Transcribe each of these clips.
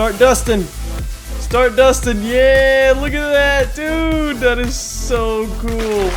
Start dusting. Start dusting. Yeah, look at that, dude. That is so cool.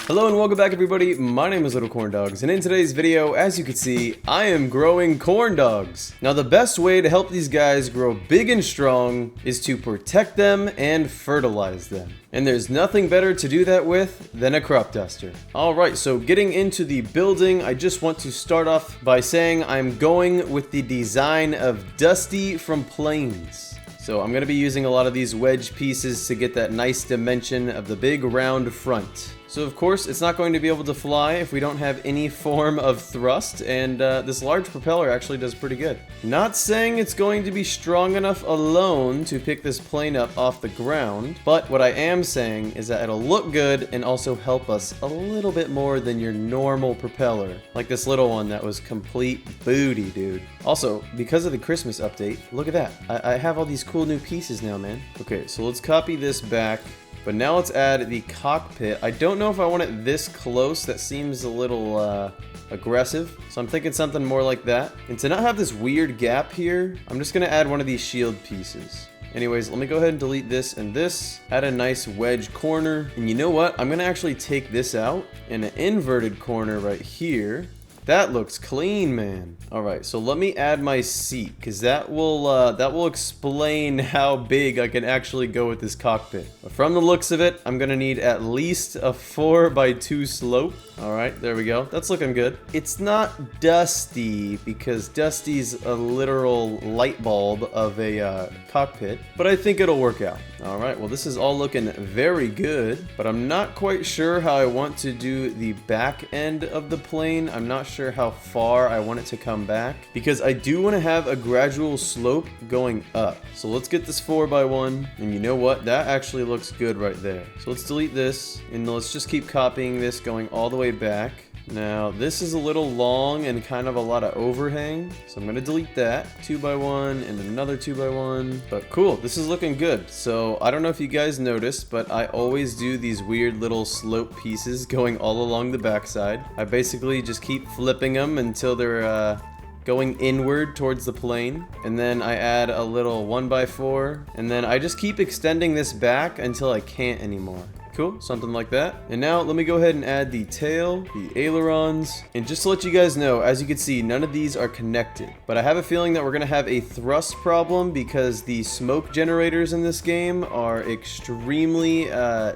Hello and welcome back, everybody. My name is LittleCornDogs, and in today's video, as you can see, I am growing corn dogs. Now, the best way to help these guys grow big and strong is to protect them and fertilize them. And there's nothing better to do that with than a crop duster. Alright, so getting into the building, I just want to start off by saying I'm going with the design of Dusty from Plains. So I'm going to be using a lot of these wedge pieces to get that nice dimension of the big round front. So of course, it's not going to be able to fly if we don't have any form of thrust, and this large propeller actually does pretty good. Not saying it's going to be strong enough alone to pick this plane up off the ground, but what I am saying is that it'll look good and also help us a little bit more than your normal propeller. Like this little one that was complete booty, dude. Also, because of the Christmas update, look at that. I have all these cool new pieces now, man. Okay, so let's copy this back. But now let's add the cockpit. I don't know if I want it this close. That seems a little aggressive. So I'm thinking something more like that. And to not have this weird gap here, I'm just going to add one of these shield pieces. Anyways, let me go ahead and delete this and this. Add a nice wedge corner. And you know what? I'm going to actually take this out in an inverted corner right here. That looks clean, man. All right, so let me add my seat, because that will explain how big I can actually go with this cockpit. But from the looks of it, I'm gonna need at least a 4x2 slope. All right, there we go. That's looking good. It's not Dusty, because Dusty's a literal light bulb of a cockpit, but I think it'll work out. All right, well, this is all looking very good, but I'm not quite sure how I want to do the back end of the plane. I'm not sure how far I want it to come back, because I do want to have a gradual slope going up. So let's get this 4x1, and you know what? That actually looks good right there. So let's delete this, and let's just keep copying this going all the way back. Now, this is a little long and kind of a lot of overhang, so I'm going to delete that. 2x1 and another 2x1. But cool, this is looking good. So I don't know if you guys noticed, but I always do these weird little slope pieces going all along the backside. I basically just keep flipping them until they're going inward towards the plane, and then I add a little 1x4, and then I just keep extending this back until I can't anymore. Cool, something like that. And now let me go ahead and add the tail, the ailerons, and just to let you guys know, as you can see, none of these are connected. But I have a feeling that we're gonna have a thrust problem because the smoke generators in this game are extremely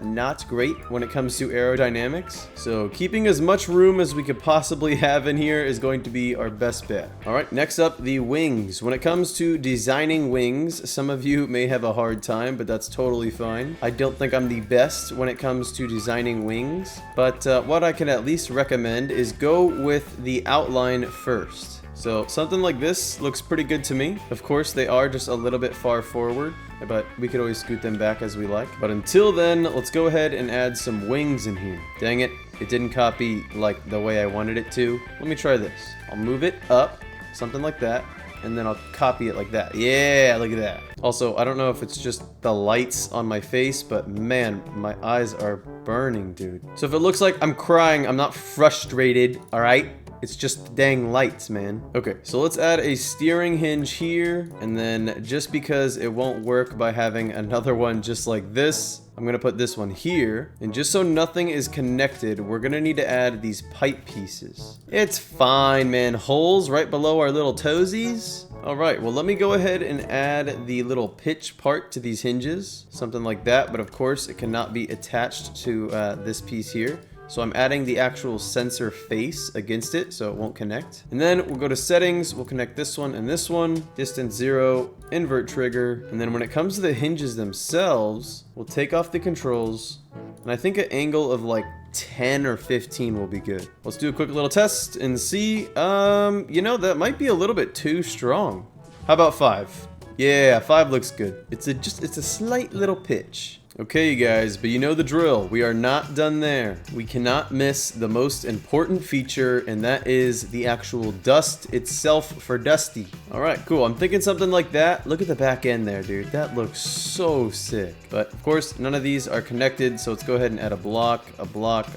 not great when it comes to aerodynamics. So keeping as much room as we could possibly have in here is going to be our best bet. All right, next up, the wings. When it comes to designing wings, some of you may have a hard time, but that's totally fine. I don't think I'm the best when it comes to designing wings, but what I can at least recommend is go with the outline first. So something like this looks pretty good to me. Of course, they are just a little bit far forward, but we could always scoot them back as we like. But until then, let's go ahead and add some wings in here. Dang it, it didn't copy like the way I wanted it to. Let me try this. I'll move it up, something like that, and then I'll copy it like that. Yeah, look at that. Also, I don't know if it's just the lights on my face, but man, my eyes are burning, dude. So if it looks like I'm crying, I'm not frustrated, all right? It's just the dang lights, man. Okay, so let's add a steering hinge here, and then just because it won't work by having another one just like this, I'm gonna put this one here, and just so nothing is connected, we're gonna need to add these pipe pieces. It's fine, man. Holes right below our little toesies. All right, well, let me go ahead and add the little pitch part to these hinges, something like that, but of course it cannot be attached to this piece here. So I'm adding the actual sensor face against it so it won't connect. And then we'll go to settings, we'll connect this one and this one, distance 0, invert trigger. And then when it comes to the hinges themselves, we'll take off the controls. And I think an angle of like 10 or 15 will be good. Let's do a quick little test and see. You know, that might be a little bit too strong. How about 5? Yeah, 5 looks good. It's a slight little pitch. Okay, you guys, but you know the drill. We are not done there. We cannot miss the most important feature, and that is the actual dust itself for Dusty. All right, cool. I'm thinking something like that. Look at the back end there, dude. That looks so sick. But of course, none of these are connected, so let's go ahead and add a block,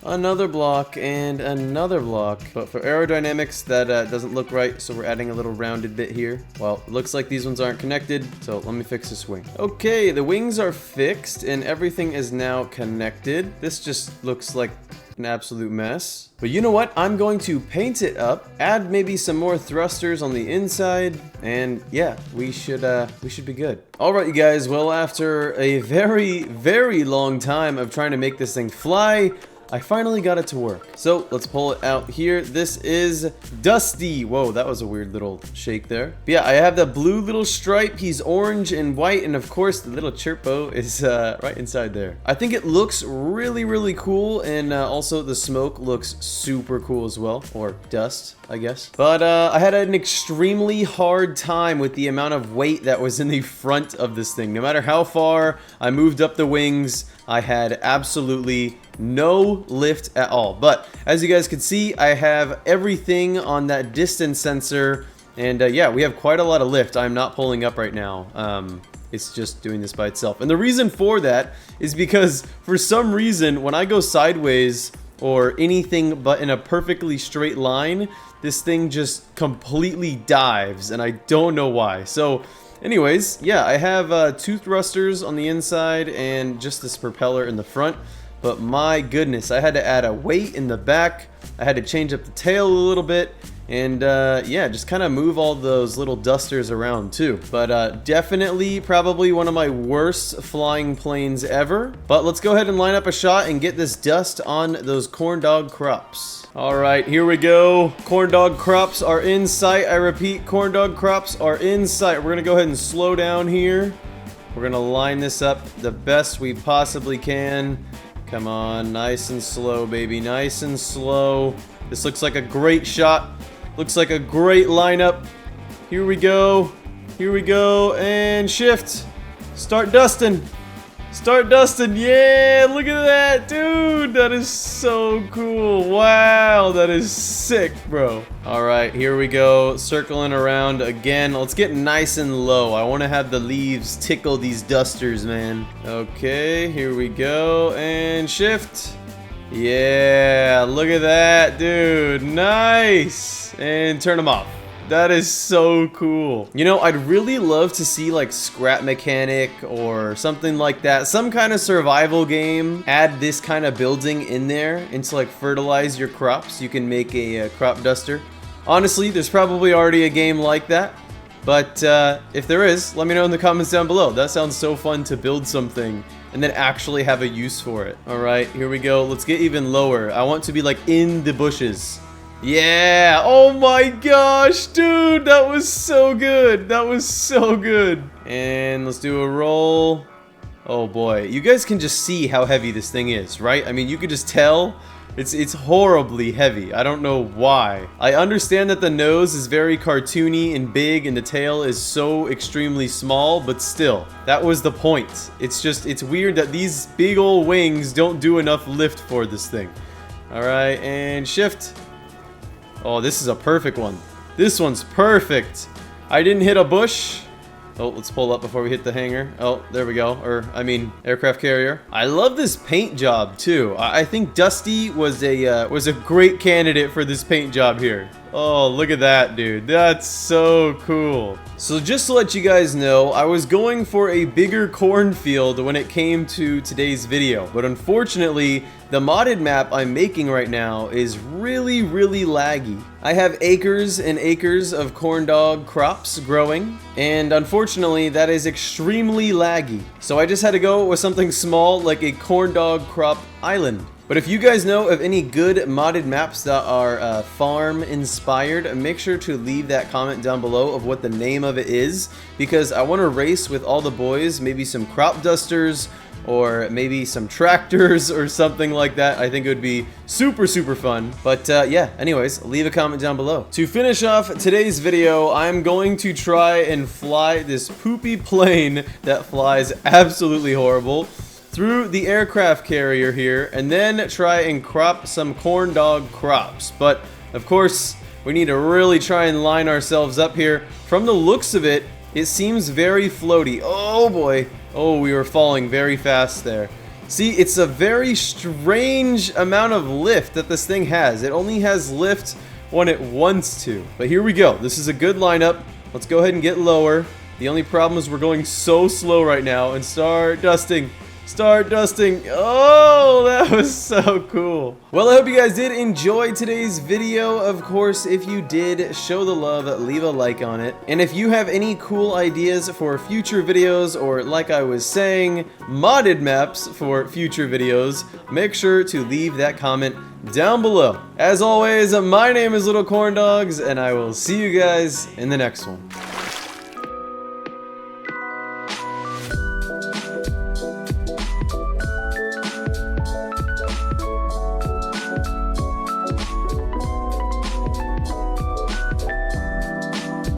another block, and another block. But for aerodynamics, that doesn't look right, so we're adding a little rounded bit here. Well, it looks like these ones aren't connected, so let me fix this wing. Okay, the wings are fixed, and everything is now connected. This just looks like an absolute mess. But you know what? I'm going to paint it up, add maybe some more thrusters on the inside, and yeah, we should be good. All right, you guys. Well, after a very, very long time of trying to make this thing fly, I finally got it to work. So let's pull it out here. This is Dusty. Whoa, that was a weird little shake there. But yeah, I have the blue little stripe. He's orange and white. And of course, the little chirpo is right inside there. I think it looks really, really cool. And also the smoke looks super cool as well. Or dust, I guess. But I had an extremely hard time with the amount of weight that was in the front of this thing. No matter how far I moved up the wings, I had absolutely no lift at all. But as you guys can see, I have everything on that distance sensor, and yeah, we have quite a lot of lift. I'm not pulling up right now. It's just doing this by itself. And the reason for that is because for some reason, when I go sideways or anything but in a perfectly straight line, this thing just completely dives, and I don't know why. So anyways, yeah, I have 2 thrusters on the inside and just this propeller in the front. But my goodness, I had to add a weight in the back. I had to change up the tail a little bit. And yeah, just kind of move all those little dusters around too. But definitely probably one of my worst flying planes ever. But let's go ahead and line up a shot and get this dust on those corn dog crops. All right, here we go. Corn dog crops are in sight. I repeat, corn dog crops are in sight. We're gonna go ahead and slow down here. We're gonna line this up the best we possibly can. Come on, nice and slow, baby, nice and slow. This looks like a great shot. Looks like a great lineup. Here we go, and shift. Start dusting. Start dusting. Yeah, look at that, dude. That is so cool. Wow, that is sick, bro. All right, here we go. Circling around again. Let's get nice and low. I want to have the leaves tickle these dusters, man. Okay, here we go. And shift. Yeah, look at that, dude. Nice. And turn them off. That is so cool. You know, I'd really love to see like Scrap Mechanic or something like that. Some kind of survival game. Add this kind of building in there and to like fertilize your crops. You can make a crop duster. Honestly, there's probably already a game like that. But if there is, let me know in the comments down below. That sounds so fun to build something and then actually have a use for it. All right, here we go. Let's get even lower. I want to be like in the bushes. Yeah, oh my gosh, dude, that was so good. That was so good. And let's do a roll. Oh boy, you guys can just see how heavy this thing is, right? I mean, you could just tell it's horribly heavy. I don't know why. I understand that the nose is very cartoony and big and the tail is so extremely small, but still, that was the point. It's just, it's weird that these big old wings don't do enough lift for this thing. All right, and shift. Oh, this is a perfect one. This one's perfect. I didn't hit a bush. Oh, let's pull up before we hit the hangar. Oh, there we go. Or, I mean, aircraft carrier. I love this paint job, too. I think Dusty was a great candidate for this paint job here. Oh, look at that, dude. That's so cool. So just to let you guys know, I was going for a bigger cornfield when it came to today's video. But unfortunately, the modded map I'm making right now is really, really laggy. I have acres and acres of corn dog crops growing, and unfortunately, that is extremely laggy. So I just had to go with something small like a corn dog crop island. But if you guys know of any good modded maps that are farm inspired, make sure to leave that comment down below of what the name of it is, because I want to race with all the boys, maybe some crop dusters or maybe some tractors or something like that. I think it would be super, super fun. But yeah, anyways, leave a comment down below. To finish off today's video, I'm going to try and fly this poopy plane that flies absolutely horrible. through the aircraft carrier here, and then try and crop some corn dog crops. But, of course, we need to really try and line ourselves up here. From the looks of it, it seems very floaty. Oh boy. Oh, we were falling very fast there. See, it's a very strange amount of lift that this thing has. It only has lift when it wants to. But here we go. This is a good lineup. Let's go ahead and get lower. The only problem is we're going so slow right now. And start dusting. Start dusting. Oh, that was so cool. Well, I hope you guys did enjoy today's video. Of course, if you did, show the love, leave a like on it. And if you have any cool ideas for future videos, or like I was saying, modded maps for future videos, make sure to leave that comment down below. As always, my name is LittleCornDogs, and I will see you guys in the next one.